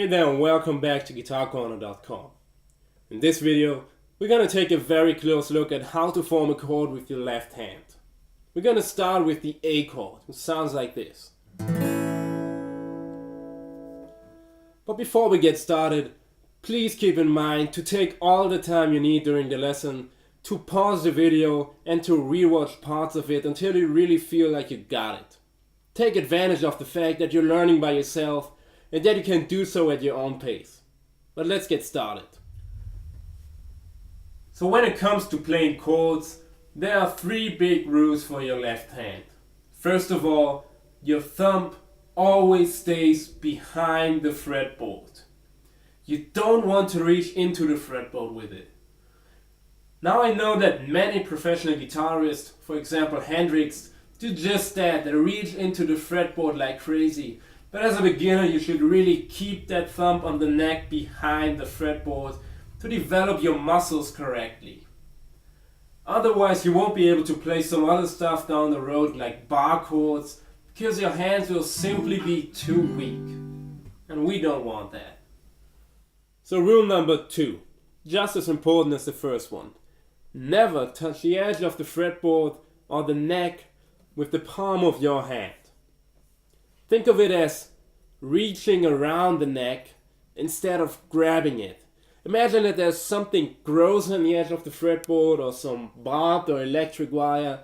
Hey there and welcome back to GuitarCorner.com. In this video, we're going to take a very close look at how to form a chord with your left hand. We're going to start with the A chord, which sounds like this. But before we get started, please keep in mind to take all the time you need during the lesson to pause the video and to rewatch parts of it until you really feel like you got it. Take advantage of the fact that you're learning by yourself and that you can do so at your own pace. But let's get started. So when it comes to playing chords, there are three big rules for your left hand. First of all, your thumb always stays behind the fretboard. You don't want to reach into the fretboard with it. Now I know that many professional guitarists, for example Hendrix, do just that. They reach into the fretboard like crazy. But as a beginner, you should really keep that thumb on the neck behind the fretboard to develop your muscles correctly. Otherwise, you won't be able to play some other stuff down the road like bar chords because your hands will simply be too weak. And we don't want that. So rule number 2, just as important as the first one. Never touch the edge of the fretboard or the neck with the palm of your hand. Think of it as reaching around the neck instead of grabbing it. Imagine that there's something gross on the edge of the fretboard or some barbed or electric wire,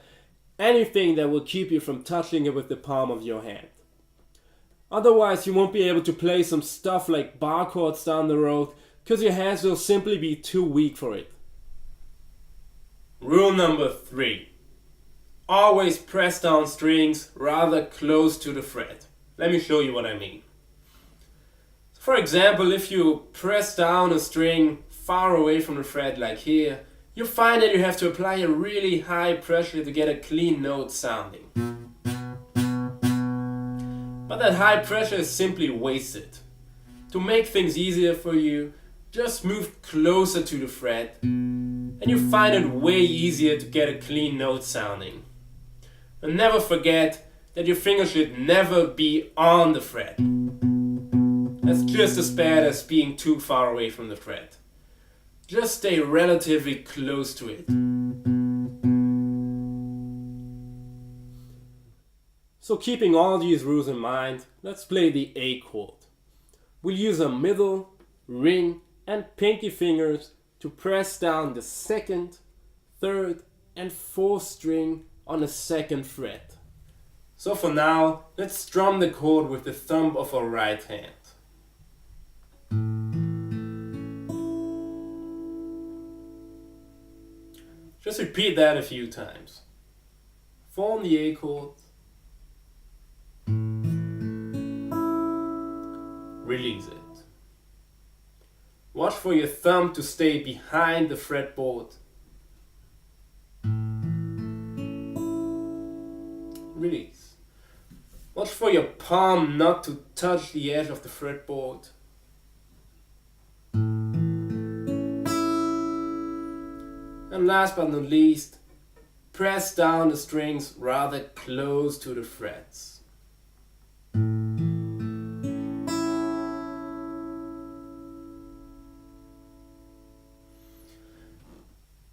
anything that will keep you from touching it with the palm of your hand. Otherwise, you won't be able to play some stuff like bar chords down the road because your hands will simply be too weak for it. Rule number 3. Always press down strings rather close to the fret. Let me show you what I mean. For example, if you press down a string far away from the fret like here, you find that you have to apply a really high pressure to get a clean note sounding. But that high pressure is simply wasted. To make things easier for you, just move closer to the fret and you find it way easier to get a clean note sounding. And never forget that your finger should never be on the fret. That's just as bad as being too far away from the fret. Just stay relatively close to it. So keeping all these rules in mind, let's play the A chord. We'll use a middle, ring and pinky fingers to press down the 2nd, 3rd and 4th string on the 2nd fret. So for now, let's strum the chord with the thumb of our right hand. Just repeat that a few times. Form the A chord. Release it. Watch for your thumb to stay behind the fretboard. Release. Watch for your palm not to touch the edge of the fretboard. And last but not least, press down the strings rather close to the frets.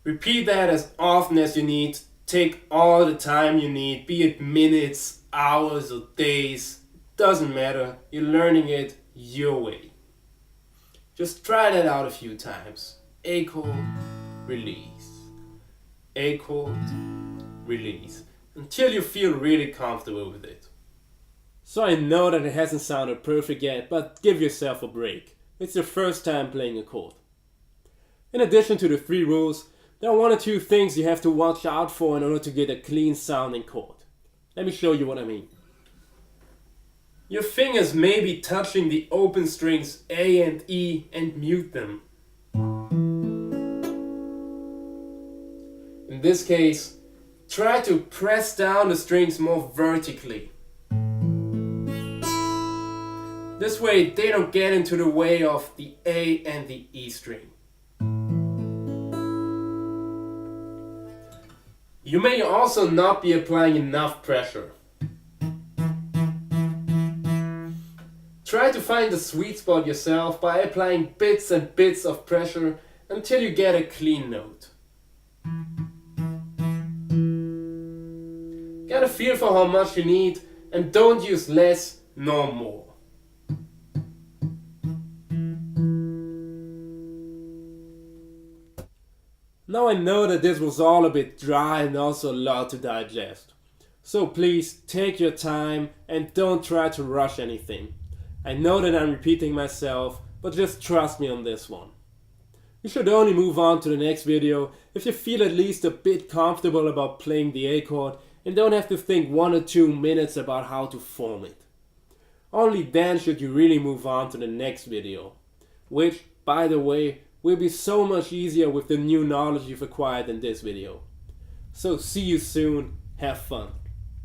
Repeat that as often as you need. Take all the time you need, be it minutes, hours or days. Doesn't matter, you're learning it your way. Just try that out a few times. A chord, release. A chord, release. Until you feel really comfortable with it. So I know that it hasn't sounded perfect yet, but give yourself a break. It's your first time playing a chord. In addition to the 3 rules, there are 1 or 2 things you have to watch out for in order to get a clean sounding chord. Let me show you what I mean. Your fingers may be touching the open strings A and E and mute them. In this case, try to press down the strings more vertically. This way they don't get into the way of the A and the E string. You may also not be applying enough pressure. Try to find the sweet spot yourself by applying bits and bits of pressure until you get a clean note. Get a feel for how much you need and don't use less nor more. Now I know that this was all a bit dry and also a lot to digest. So please take your time and don't try to rush anything. I know that I'm repeating myself, but just trust me on this one. You should only move on to the next video if you feel at least a bit comfortable about playing the A chord and don't have to think 1 or 2 minutes about how to form it. Only then should you really move on to the next video, which, by the way, will be so much easier with the new knowledge you've acquired in this video. So see you soon, have fun.